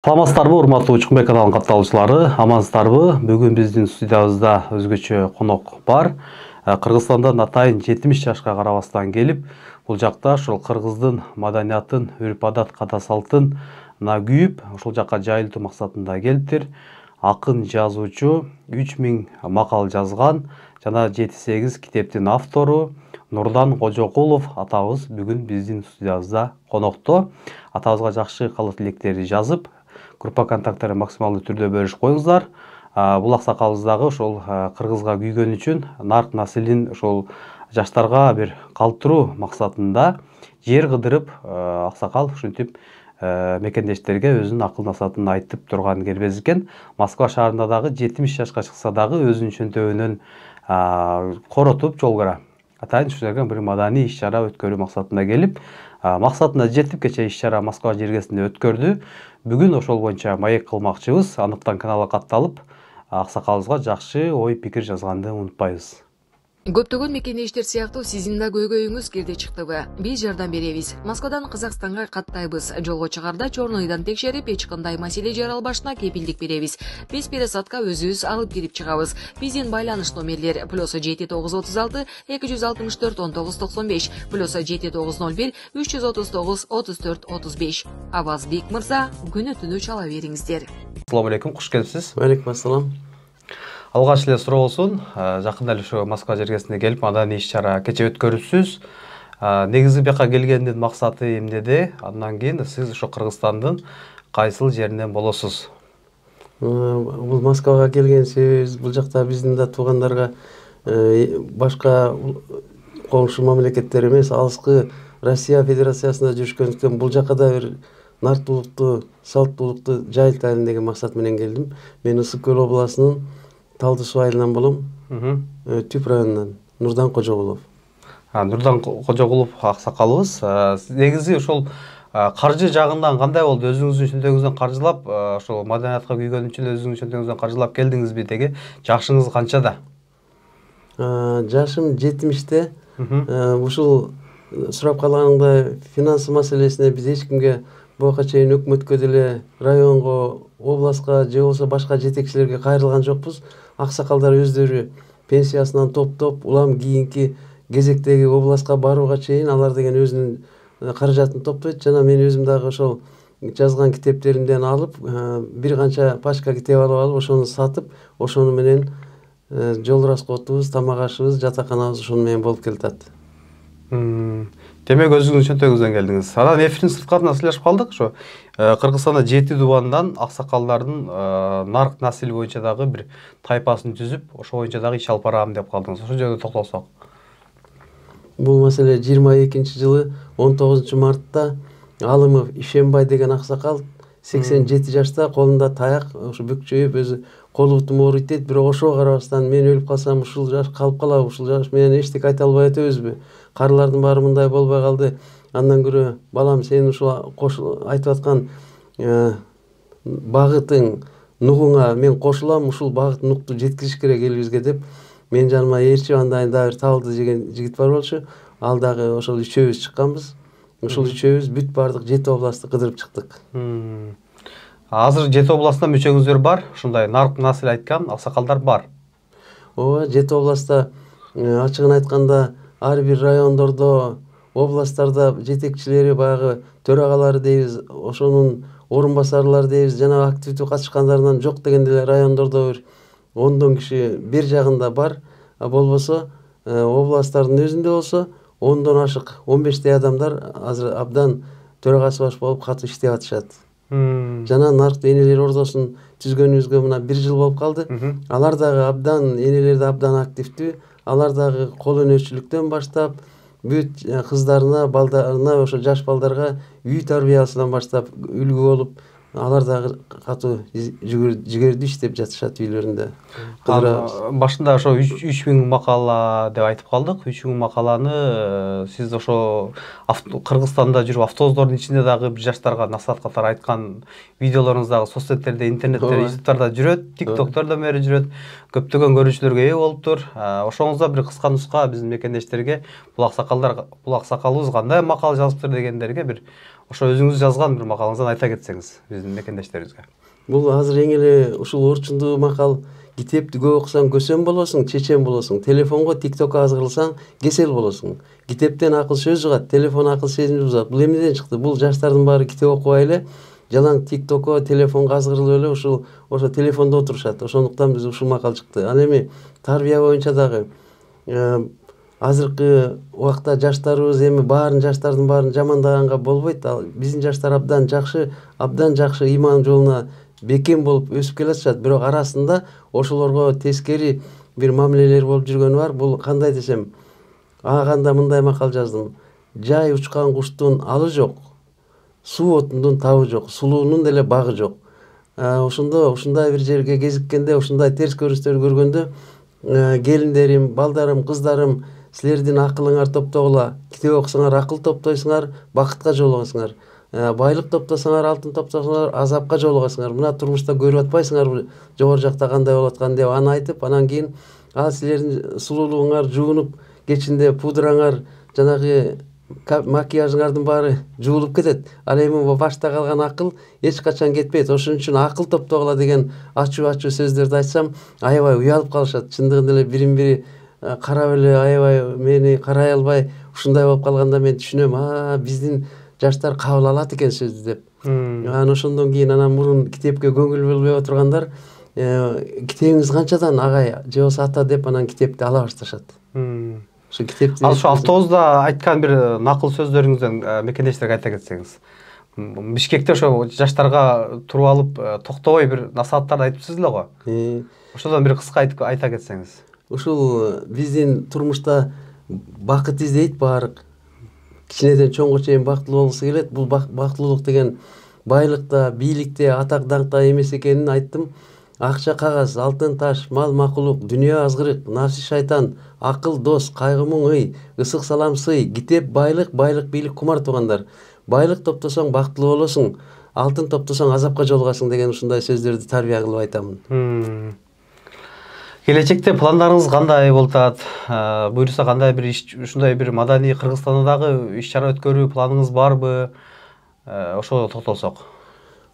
Саламатсыздарбы, урматтуу Учкунбек каналынын катталуучулары, амансыздарбы? Бүгүн биздин студиябызда өзгөчө конок бар. Кыргызстандан атайын 70 жашка карабастан келип, бул жакта ошол кыргыздын маданиятын, үрп-адат, ката-салтын күйүп, ошол жакка жайылтуу максатында келиптир. Акын, жазуучу 3000 макал жазган жана 7-8 китептин автору Нурдан Кожокулов атабыз бүгүн биздин студиябызда конокто. Атабызга жакшы каалоо тилектерди жазып, группа контакттары максималдуу түрдө бөлүшүп коюңуздар. Бул аксакалыбыз дагы ошол кыргызга күйгөн үчүн нарк наслин ошол жаштарга бир калтыруу максатында жер кыдырып, аксакал ушинтип мекендештерге өзүнүн акыл насаатын айтып турган кербез экен. Москва шаарында дагы 70 жашка чыкса дагы өзүнүн чөнтөгүнөн коротуп жолгора атайын ушундай бир маданий иш-чара өткөрүү максатында келип, максатына жетип кече иш-чара Москва жергесинде өткөрдү. Бүгүн ошол боюнча маек кылмакчыбыз. Андыктан каналга катталып, аксакалыбызга жакшы ой пикир жазганды унутпайбыз. Көптөгөн мекендештер сыяктуу сиздин да көйгөйүңүз кирди чыктыбы? Биз жардам беребиз. Москвадан Казакстанга каттайбыз. Жолго чыгарда чорнойдан текшерип, эч кандай маселе жаралбашына кепилдик беребиз. Биз пересадка өзүбүз алып кирип чыгабыз. Биздин байланыш номерлер +7936 264 1995 +7901 339 34 35. Авазбек мырза, күнү түнү чала бериңиздер. Ассаламу алейкум, куш келипсиз. Алейкум ассалам. Алгач эле суроо болсун. Жакында эле ушу Москва жергесине келип, маданий иш-чара кече өткөрүпсүз. Негизи бияка келгендин максаты эмнеде? Андан кийин сиз ошо Кыргызстандын кайсыл жеринен болосуз? Бул Москвага келген себебибиз бул жакта биздин да туугандарга башка коңшу мамлекеттер эмес, алыскы Россия Федерациясында жүрүшкөндүктөн бул жака да бир нартуулукту, салттуулукту жайылтайын деген максат менен келдим. Мен Ысык Көл областынын Талды Суу айылынан болом. Түп районунан Нурдан Кожокулов. Нурдан Кожокулов аксакалыбыз. Негизи ошол каржы жагынан кандай болду? Өзүңүздүн чөнтөгүңүздөн каржылап, ошол маданиятка күйгөн үчүн өзүңүздүн чөнтөгүңүздөн каржылап келдиңизби деги? Жашыңыз канчада? Жашым 70-те. Ушул сурап калганыңдай финансы маселесине биз эч кимге буга чейин өкмөткө деле, районго, областка же болбосо башка жетекчилерге кайрылган жокпуз. Аксакалдар өздөрү пенсиясынан топтоп, улам кийинки кезектеги областка барууга чейин алар деген өзүнүн каражатын топтойт. Жана мен өзүм дагы ошол жазган китептеримден алып, бир канча пачка китеп алып, ошону сатып, ошону менен жол расходубуз, тамак ашыбыз, жатаканабыз ошону менен болуп келатат. Демек өзүңүздүн чөнтөгүңүздөн келдиңиз. Анан эфирдин сырткатынан сүйлөшүп калдык. Ошо Кыргызстанда 7 дубандан аксакалдардын нарк насль боюнча дагы бир тайпасын түзүп, ошо боюнча дагы иш алып барам деп калдыңыз. Ошол жерде токтолсок. Бул маселе 22-жылы 19-мартта Алымов Ишембай деген аксакал 87 жашта, колунда таяк, ошо бүкчөйүп, өзү колу бутум ооруйт дейт. Бирок ошого карабастан мен өлүп калсам ушул жаш калып калабы, ушул жаш менен эчтеке айта албай атабызбы? Карылардын баары мындай болбой калды. Андан көрө, балам, сен ушул айтып аткан багытың, нугуңа мен кошулам, ушул багыт нукту жеткириш керек элибизге деп, мен жаныма ээрчип, андай да бир Табылды деген жигит бар болчу. Ал дагы ошол үчөөбүз чыкканбыз. Ушул үчөөбүз бүт бардык 7 областты кыдырып чыктык. Азыр 7 областта мүчөңүздөр бар, ушундай нарк насль айткан аксакалдар бар. Ооба, 7 областта ачыгын айтканда ар бир райондордо, областтарда жетекчилери, баягы төрагалары дейбиз, ошонун орун басарлары дейбиз, жана активдүү катышкандарынан жок дегенде эле райондордо бир 10 киши бир жагында бар. Болбосо областтардын өзүндө болсо 10 ашык 15 адамдар азыр абдан төрагасы баш болуп катуу иштеп атышат. Жана нарк энелер ордосун түзгөнүбүзгө мына 1 жыл болуп калды. Алар дагы абдан, энелер да абдан активдүү. Алар дагы кол өнөрчүлүктөн баштап, бүт кыздарына, балдарына, ошо жаш балдарга үй тарбиясынан баштап үлгү болуп, алар дагы катуу жигердүү иштеп жатышат үйлөрүндө. Башында ошо 3000 макала деп айтып калдык. 3000 макаланы сиз ошо Кыргызстанда жүрүп автобустардын ичинде дагы бир жаштарга насаат катары айткан видеолоруңуз дагы соцсеттерде, интернетте, ютубтарда жүрөт, тиктоктордо бери жүрөт. Көптөгөн көрүүчүлөргө ээ болуптур. Ошоңузда бир кыска нуска биздин мекендештерге бул аксакалыбыз кандай макал жазыптыр дегендерге бир Ошо өзүңүз жазган бир макалыңыздан айта кетсеңиз биздин мекендештерибизге. Бул азыр эң эле ушул орчундуу макал: китепти көп окусаң көсем болосуң, чечен болосуң. Телефонго, тиктокко азгырылсаң кесел болосуң. Китептен акыл сөз жугат, телефон акыл сезимди бузат. Бул эмнеден чыкты? Бул жаштардын баары китеп окубай эле жалаң тиктокко, телефонго азгырылып эле ошо телефондо отурушат. Ошондуктан биз ушул макал чыкты. Ал эми тарбия боюнча дагы азыркы убакта жаштарыбыз эми жаштардын баарын жамандаганга болбойт. Биздин жаштар абдан жакшы ыйман жолуна бекем болуп өсүп келатышат. Бирок арасында ошолорго тескери бир мамилелер болуп жүргөнү бар. Бул кандай десем, аганда мындай макал жаздым: жай учкан куштун алы жок, суу отундун табы жок, сулуунун деле багы жок. Ушундай бир жерге кезиккенде, ушундай терс көрүнүштөрдү көргөндө, келиндерим, балдарым, кыздарым, силердин акылыңар топтогула. Китеп окусаңар акыл топтойсуңар, бакытка жолугасыңар. Байлык топтосоңор, алтын топтосоңор, азапка жолугасыңар. Мына турмушта көрүп атпайсыңарбы жогору жакта кандай болуп атканын деп аны айтып, анан кийин силердин сулуулугуңар жуунуп кечинде пудраңар, жанагы макияжыңардын баары жуулуп кетет. Ал эми башта калган акыл эч качан кетпейт. Ошон үчүн акыл топтогула деген ачуу сөздөрдү айтсам, аябай уялып калышат. Чындыгында эле бирин бири карап эле аябай мени карай албай ушундай болуп калганда мен түшүнөм, биздин жаштар кабыл алат экен сөздү деп. Анан ошондон кийин мурун китепке көңүл бөлбөй отургандар китебиңиз канчадан агай же болбосо ата деп анан китепти ала башташат. Ошо китепти Ал ошо автобуста айткан бир накыл сөздөрүңүздөн мекендештерге айта кетсеңиз. Бишкекте ошо жаштарга туруп алып токтобой бир насааттарды айтыпсыз эле го. Ошодон бир кыска айта кетсеңиз. Ушул биздин турмушта бакыт издейт баары. Кичинеден чоңго чейин бактылуу болгусу келет. Бул бактылуулук деген байлыкта, бийликте, атак даңкта эмес экенин айттым. Акча, кагаз, алтын таш, мал макулук, дүйнө азгырык, нафси шайтан, акыл дос, кайгы муң ый, ысык салам сый, китеп байлык, бийлик кумар туугандар. Байлык топтосоң бактылуу болосуң, алтын топтосоң азапка жолугасың деген ушундай сөздөрдү тарбия кылып айтамын. Келечекте пландарыңыз кандай болуп атат? Буюрса кандай бир ушундай бир маданий Кыргызстанда дагы иш-чара өткөрүү планыңыз барбы? Ошого токтолсок.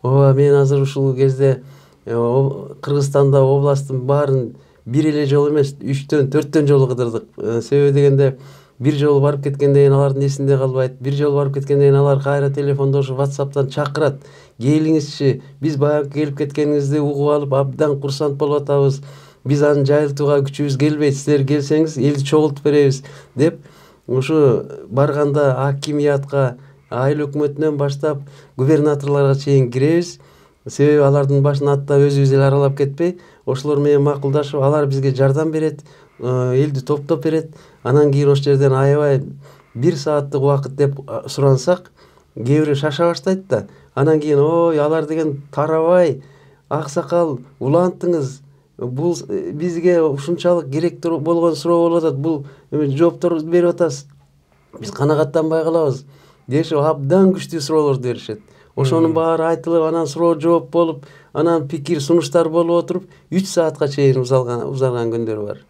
Ооба, мен азыр ушул кезде Кыргызстанда областтын баарын бир эле жолу эмес, 3-төн 4төн жолу кыдырдык. Себеби дегенде бир жолу барып кеткенден кийин алардын эсинде калбайт. Бир жолу барып кеткенден кийин алар кайра телефондошуп, WhatsApp'тан чакырат. Келиңизчи, биз баягы келип кеткениңизди угуп алып, абдан курсант болуп атабыз. Биз аны жайылтууга күчүбүз келбейт. Силер келсеңиз элди чогултуп беребиз деп, ушу барганда акимиятка, айыл өкмөтүнөн баштап губернаторлорго чейин киребиз. Себеби алардын башын аттап өзүбүз эле аралап кетпей, ошолор менен макулдашып, алар бизге жардам берет, элди топтоп берет. Анан кийин ошол жерден аябай 1 сааттык убакыт деп сурансак, кээ бири шаша баштайт да. Анан кийин ой, алар деген тарабай, аксакал, улантыңыз. Бул бизге ушунчалык керектүү болгон суроо болуп атат. Бул жооптор берип атасыз. Биз канагаттанбай калабыз. Дешип абдан күчтүү суроолорду беришет. Ошонун баары айтылып, анан суроо жооп болуп, анан пикир сунуштар болуп отуруп, 3 саатка чейин узарган күндөр бар.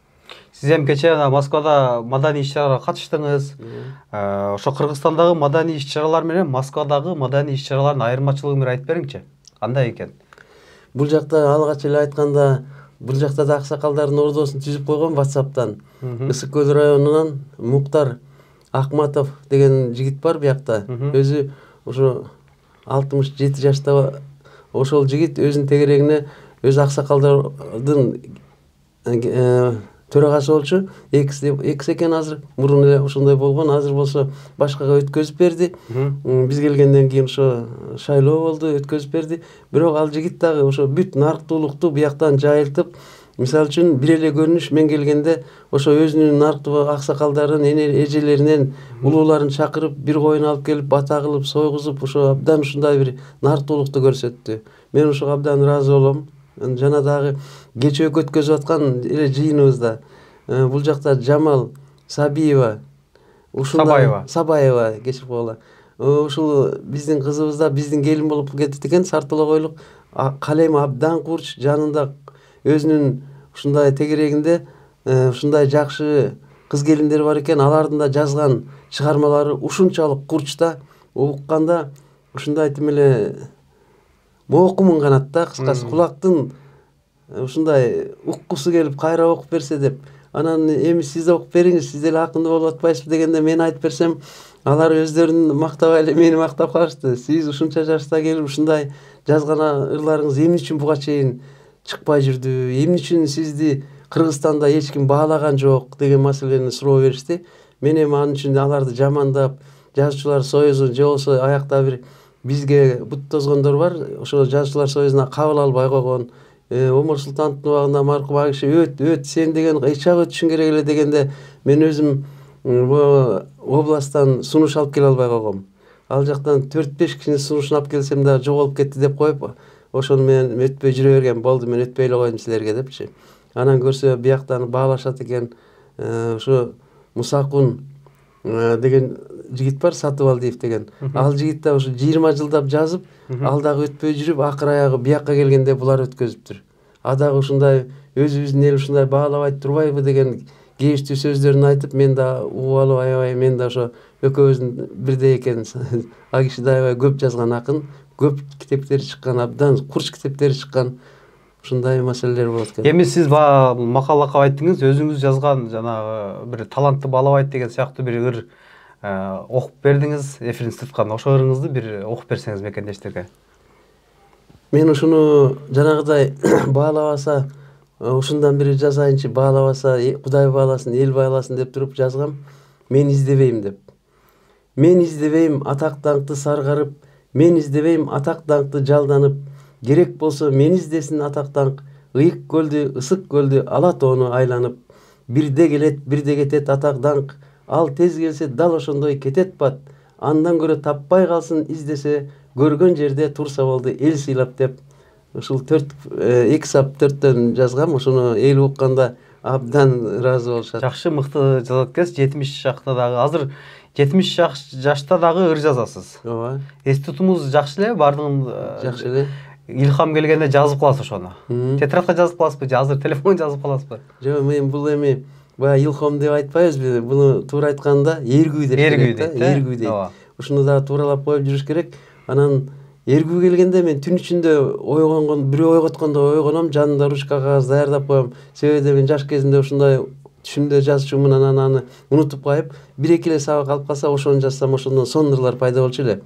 Сиз эми кечээ Москвада маданий иш-чарага катыштыңыз. Ошо Кыргызстандагы маданий иш-чаралар менен Москвадагы маданий иш-чаралардын айырмачылыгын бир айтып бериңчи. Кандай экен? Бул жакта алгач эле айтканда, бул жакта да аксакалдардын ордосун түзүп койгон WhatsApp'тан. Ысык көл районунан Муктар Акматов деген жигит бар биякта. Өзү ошо 67 жашта. Ошол жигит өзүнүн тегерегине өз аксакалдардын төрагасы болчу. Экс экен азыр. Мурун эле ошондой болгон. Азыр болсо башкага өткөзүп берди. Биз келгенден кийин ошо шайлоо болду, өткөзүп берди. Бирок ал жигит дагы ошо бүт нарктуулукту бияктан жайылтып, мисалы үчүн бир эле көрүнүш мен келгенде ошо өзүнүн нарктуу аксакалдарын, эжелеринен улууларын чакырып, бир коюн алып келип, бата кылып, сойгузуп, ошо абдан ушундай бир нарктуулукту көрсөттү. Мен ошого абдан ыраазы болом. Жана дагы кечээ өткөзүп аткан эле жыйыныбызда бул жакта Жамал Сабиева, Сабаева кечирип койгула. Ушул биздин кызыбыз да биздин келин болуп кетти экен, Сартолокойлук. Калем абдан курч, жанында өзүнүн ушундай тегерегинде ушундай жакшы кыз келиндер бар экен. Алардын да жазган чыгармалары ушунчалык курч да, укканда ушундай айтым эле моокумун канат да, кыскасы кулактын ушундай уккусу келип кайра окуп берсе деп, анан эми сиз окуп бериңиз, сиз деле акынды болуп атпайсызбы дегенде мен айтып берсем, алар өздөрүн мактабай эле мени мактап калышты. Сиз ушунча жашта келип ушундай жазган ырларыңыз эмне үчүн буга чейин чыкпай жүрдү, эмне үчүн сизди Кыргызстанда эч ким баалаган жок деген маселени суроо беришти. Мен эми анын үчүн аларды жамандап, жазуучулар союзун же болбосо аякта бир бизге бут тозгондор бар, ошо жазуучулар союзуна кабыл албай койгон. Омар Султановдун убагында маркум ал киши өт сен деген ычап өтүшүң керек эле дегенде, мен өзүм областтан сунуш алып келе албай койгом. Ал жактан 4-5 кишинин сунушун алып келсем да жоголуп кетти деп коюп, ошону мен өтпөй жүрө берген. Болду, мен өтпөй эле койдум силерге депчи. Анан көрсө бияктан баалашат экен. Ошо Мусакун деген жигит бар, Сатыбалдиев деген. Ал жигит да ушу 20 жылдап жазып, ал дагы өтпөй жүрүп, акыр аягы биякка келгенде булар өткөзүптүр. А дагы ушундай өзүбүздүн эл ушундай баалабай турбайбы деген кээштүү сөздөрүн айтып, мен да угуп алып, аябай мен да ошо экөөбүздүн бирдей экенбиз. А киши да аябай көп жазган акын, көп китептери чыккан, абдан курч китептери чыккан. Ушундай маселелер болот экен. Эми сиз макала кылып айттыңыз, өзүңүз жазган жанагы бир талантты баалабайт деген сыяктуу бир ыр окуп бердиңиз, эфиринизди туткан. Ошо ырыңызды бир окуп берсеңиз мекендештерге. Мен ушуну жанагыдай баалабаса, ушундан бири жазайынчы, баалабаса Кудай бааласын, эл бааласын деп туруп жазгам. Мен издебейм деп. Мен издебейм атак даңкты саргарып, мен издебейм атак даңкты жалданып, керек болсо мен издесин атак даңк, ыйык көлдү, ысык көлдү, ала тоону айланып. Бирде келет, бирде кетет атак даңк, ал тез келсе дал ошондой кетет бат. Андан көрө таппай калсын издесе, көргөн жерде турса болду эл сыйлап деп. Ушул 2 сап 4төн жазгам. Ошону эл укканда абдан ыраазы болушат. Жакшы, мыкты жазат экенсиз. 70 жакта дагы, азыр 70 жашта дагы ыр жазасыз. Ооба. Институтумуз жакшы эле, бардыгын Жакшы эле. илхам келгенде жазып каласыз ошону. Тетрадка жазып каласызбы же азыр телефон жазып каласызбы? Жок, мен бул эми баягы илхом деп айтпайбызбы? Буну туура айтканда эргүү деп керек да, эргүү дейт. Ушуну да тууралап коюп жүрүш керек. Анан эргүү келгенде мен түн ичинде ойгонгон, бирөө ойготкондо ойгоном, жанында ручка кагаз даярдап коем. Себеби мен жаш кезимде ушундай түшүмдө жазчумун, анан аны унутуп кайып, 1-2 эле сабак алып калсам, ошону жазсам, ошондон сонун ырлар пайда болчу эле.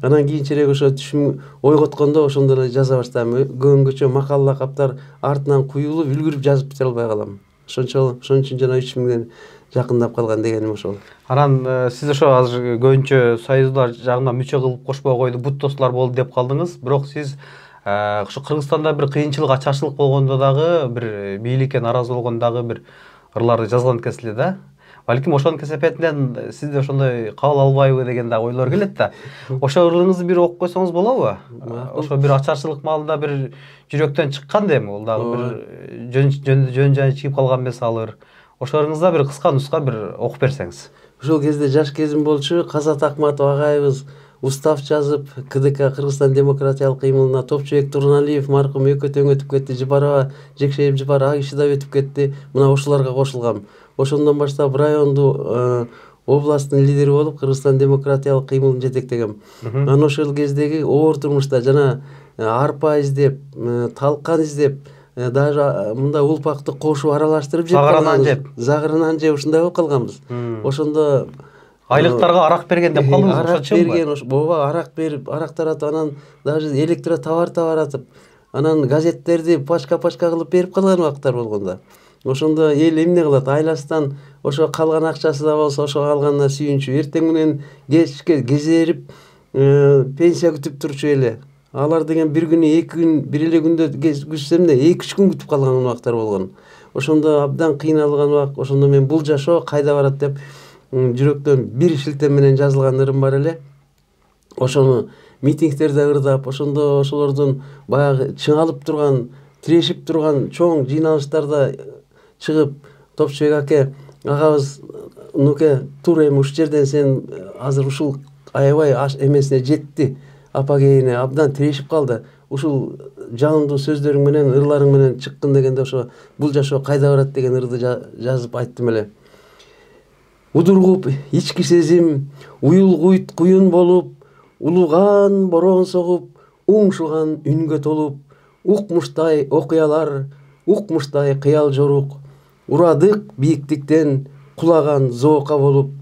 Анан кийинчерээк ошо түшүм ойготкондо ошондо эле жаза баштайм. Көбүнчө макал лакаптар артынан куюлуп, үлгүрүп жазып бите албай калам. Ошон үчүн жана 3000ден жакындап калган дегеним ошол. Анан сиз ошо азыр көбүнчө союздар жагынан мүчө кылып кошпой койду, бут достлор болду деп калдыңыз. Бирок сиз ошо Кыргызстанда бир кыйынчылык, ачарчылык болгондо дагы, бир бийликке наразы болгондо дагы бир ырларды жазган экенсиз эле да. Балким ошонун кесепетинен сизде ошондой кабыл албайбы деген да ойлор келет да. Ошо ырыңызды бир окуп койсоңуз болобу? Ошо бир ачарчылык маалында бир жүрөктөн чыккан дем, ол дагы бир жөн жай чыгып калган эмес ал ыр. Ошо ырыңызда бир кыска нуска бир окуп берсеңиз. Ошол кезде жаш кезим болчу, Казат Акматов агайыбыз устав жазып, КДК Кыргызстан демократиялык кыймылына Топчубек Турналиев маркум экөө тең өтүп кетти, Жибарова Жекшеев Жибар ак киши да өтүп кетти. Мына ошолорго кошулгам. Ошондон баштап районду областтын лидери болуп, Кыргызстан демократиялык кыймылын жетектегем. Анан ошол кездеги оор турмушта жана арпа издеп, талкан издеп, даже мындай улпакты кошуп аралаштырып загырынан жеп ушундай болуп калганбыз. Ошондо айлыктарга арак берген деп калдыңыз, ошочумбу? Ооба, арак берип, арак таратып, анан даже электротовар таратып, анан газеттерди пачка кылып берип калган убактар болгондо. Ошондо эл эмне кылат? Айласынан ошо калган акчасы да болсо, ошо калганына сүйүнчү. Эртең менен кечке кезерип, пенсия күтүп турчу эле. Алар деген бир күнү, 2 күн, бир эле күндө күтсем да 2-3 күн күтүп калган убактар болгон. Ошондо абдан кыйналган убак. Ошондо мен бул жашоо кайда барат деп жүрөктөн бир шилтем менен жазылган ырым бар эле. Ошону митингтерде ырдап, ошондо ошолордун баягы чыңалып турган, тирешип турган чоң жыйналыштарда чыгып, Топчубек аке, агабыз, нуке, тур эми ушул жерден сен азыр ушул аябай эмесине жетти. Апа кейине абдан тирешип калды. Ушул жалындуу сөздөрүң менен, ырларың менен чыккын дегенде ошо бул жашоо кайда барат деген ырды жазып айттым эле. Удургуп ички сезим, уюл куйт куюн болуп, улуган борон согуп, уңшуган үнгө толуп, укмуштай окуялар, укмуштай кыял жорук, урадык бийиктиктен кулаган зоока болуп,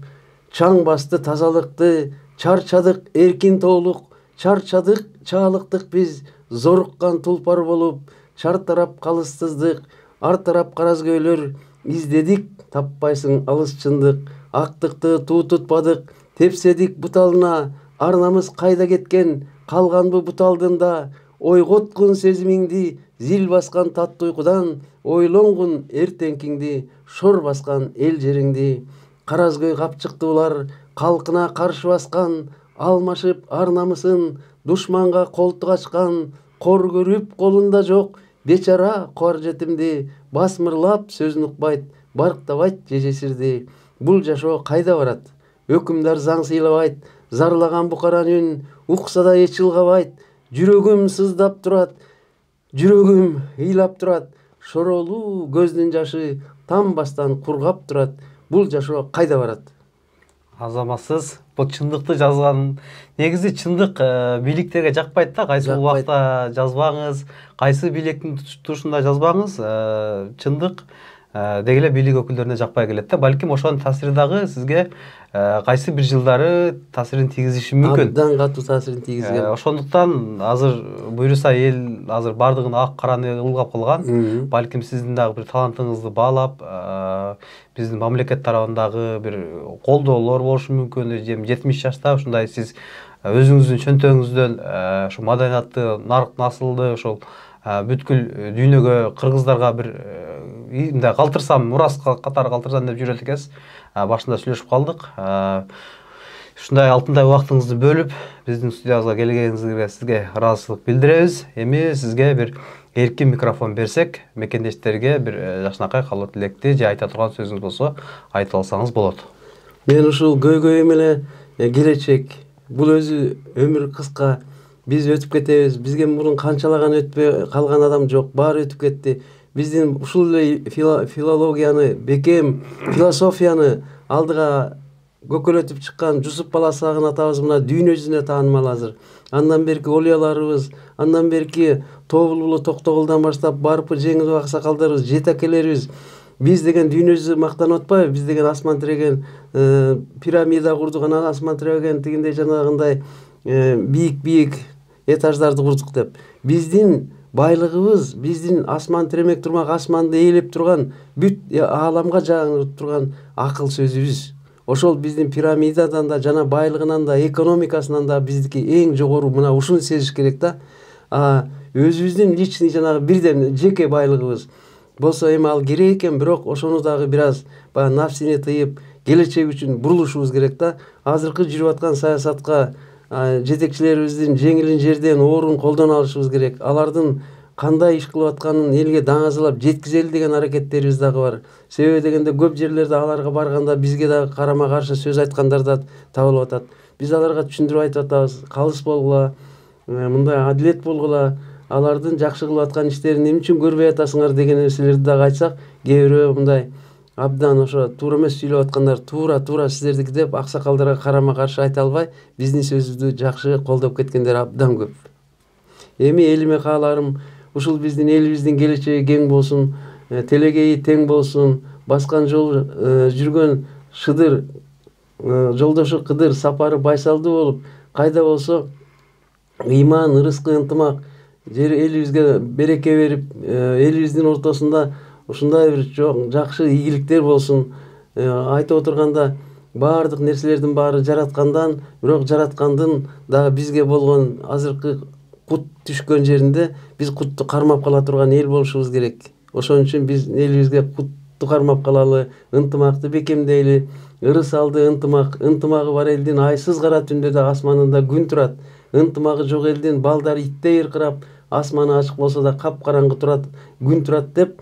чаң басты тазалыкты, чарчадык эркин тоолук, чарчадык чаалыктык биз, зоруккан тулпар болуп, чартарап калыстыздык, ар тарап каразгөйлөр, издедик таппайсың алыс чындык, актыкты туу тутпадык, тепседик буталына, ар намыс кайда кеткен, калганбы буталдында, ойготкун сезимиңди, зил баскан таттуу уйкудан, ойлонгун эртеңкиңди, шор баскан эл жериңди. Каразгөй капчыкты булар, калкына каршы баскан, алмашып ар намысын, душманга колтук ачкан, кор көрүп колунда жок, бечара кор жетимди, басмырлап сөзүн укпайт, барктабайт жежесирди. Бул жашоо кайда барат? Өкүмдар заң сыйлабайт, зарлаган букаран үн, укса да эч ылгабайт, жүрөгүм сыздап турат, жүрөгүм ыйлап турат, шоролуу көздүн жашы тамбастан кургап турат. Бул жашоо кайда барат? Азаматсыз бул чындыкты жазган. Негизи чындык бийликтерге жакпайт да, кайсы убакта жазбаңыз, кайсы бийликтин тушунда жазбаңыз, чындык деги эле бийлик өкүлдөрүнө жакпай келет да. Балким ошонун таасири дагы сизге кайсы бир жылдары таасирин тийгизиши мүмкүн. Абдан катуу таасирин тийгизген. Ошондуктан азыр буюрса эл азыр бардыгын ак караны ылгап калган. Балким сиздин дагы бир талантыңызды баалап, биздин мамлекет тарабындагы бир колдоолор болушу мүмкүн. 70 жашта ушундай сиз өзүңүздүн чөнтөгүңүздөн ушу маданиятты, нарк насылды, ошол бүткүл дүйнөгө кыргыздарга бир мындай калтырсам, мурас катары калтырсам деп жүрөт экенсиз. Башында сүйлөшүп калдык. Ушундай алтындай убактыңызды бөлүп, биздин студиябызга келгениңизге сизге ыраазычылык билдиребиз. Эми сизге бир эркин микрофон берсек, мекендештерге бир жакшынакай каалоо тилекти же айта турган сөзүңүз болсо айтып алсаңыз болот. Мен ушул көйгөйүм эле келечек. Бул өзү өмүр кыска. Биз өтүп кетебиз. Бизге мурун канчалаган өтпөй калган адам жок. Баары өтүп кетти. Биздин ушул эле филологияны, бекем философияны алдыга көкөлөтүп чыккан Жусуп Баласагын атабыз мына дүйнө жүзүнө таанымал азыр. Андан берки олияларыбыз, андан берки Тобулбулу Токтогулдан баштап Барпы Жеңилов аксакалдарыбыз, жетекелерибиз. Биз деген дүйнө жүзү мактанып атпайбы? Биз деген асман тиреген пирамида курдук, анан асман тиреген тигиндей жанагындай бийик этаждарды курдук деп. Биздин байлыгыбыз, биздин асман тиремек турмак, асманды ээлеп турган, бүт ааламга жаңырып турган акыл сөзүбүз. Ошол биздин пирамидадан да жана байлыгынан да, экономикасынан да биздики эң жогору. Мына ушуну сезиш керек да. Өзүбүздүн личный жанагы бирден жеке байлыгыбыз болсо эми ал керек экен, бирок ошону дагы бир аз баягы нафсини тыйып, келечек үчүн бурулушубуз керек да. Азыркы жүрүп аткан саясатка жетекчилерибиздин жеңилин жерден оорун колдон алышыбыз керек. Алардын кандай иш кылып атканын элге даңазалап жеткизели деген аракеттерибиз дагы бар. Себеби дегенде көп жерлерде аларга барганда бизге дагы карама каршы сөз айткандар да табылып атат. Биз аларга түшүндүрүп айтып атабыз. Калыс болгула, мындай адилет болгула, алардын жакшы кылып аткан иштерин эмне үчүн көрбөй атасыңар деген нерселерди дагы айтсак, кээ бирөө мындай абдан ошо туура эмес сүйлөп аткандар туура сиздердики деп аксакалдарга карама каршы айта албай, биздин сөзүбүздү жакшы колдоп кеткендер абдан көп. Эми элиме кааларым ушул биздин элибиздин келечеги кең болсун, телегейи тең болсун, баскан жол жүргөн Шыдыр, жолдошу Кыдыр сапары байсалдуу болуп, кайда болсо ыйман, ырыскы, ынтымак жер элибизге береке берип, элибиздин ортосунда ушундай бир жакшы ийгиликтер болсун. Айтып отурганда баардык нерселердин баары жараткандан, бирок жараткандын дагы бизге болгон азыркы кут түшкөн жеринде биз кутту кармап кала турган эл болушубуз керек. Ошон үчүн биз элибизге кутту кармап калалы, ынтымакты бекемдейли. Ырыс алды ынтымак, ынтымагы бар элдин айсыз кара түндө да асманында күн турат. Ынтымагы жок элдин балдары иттей ыркырап, асманы ачык болсо да капкараңгы турат, күн турат деп,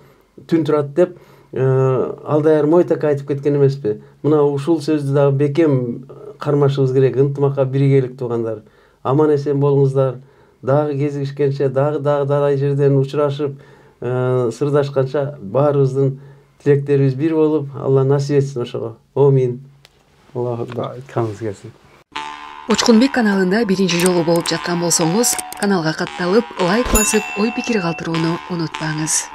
түн турат деп Алдаяр Мойтак айтып кеткен эмеспи? Мына ушул сөздү дагы бекем кармашыбыз керек. Ынтымакка биргелик туугандар. Аман эсен болуңуздар. Дагы кезигишкенче, дагы далай жерден учурашып, сырдашканча баарыбыздын тилектерибиз бир болуп, Алла насип этсин ошого. Амин. Аллах айтқаныңыз келсин. Учкунбек каналында биринчи жолу болуп жаткан болсоңуз, каналга катталып, лайк басып, ой пикир калтырууну унутпаңыз.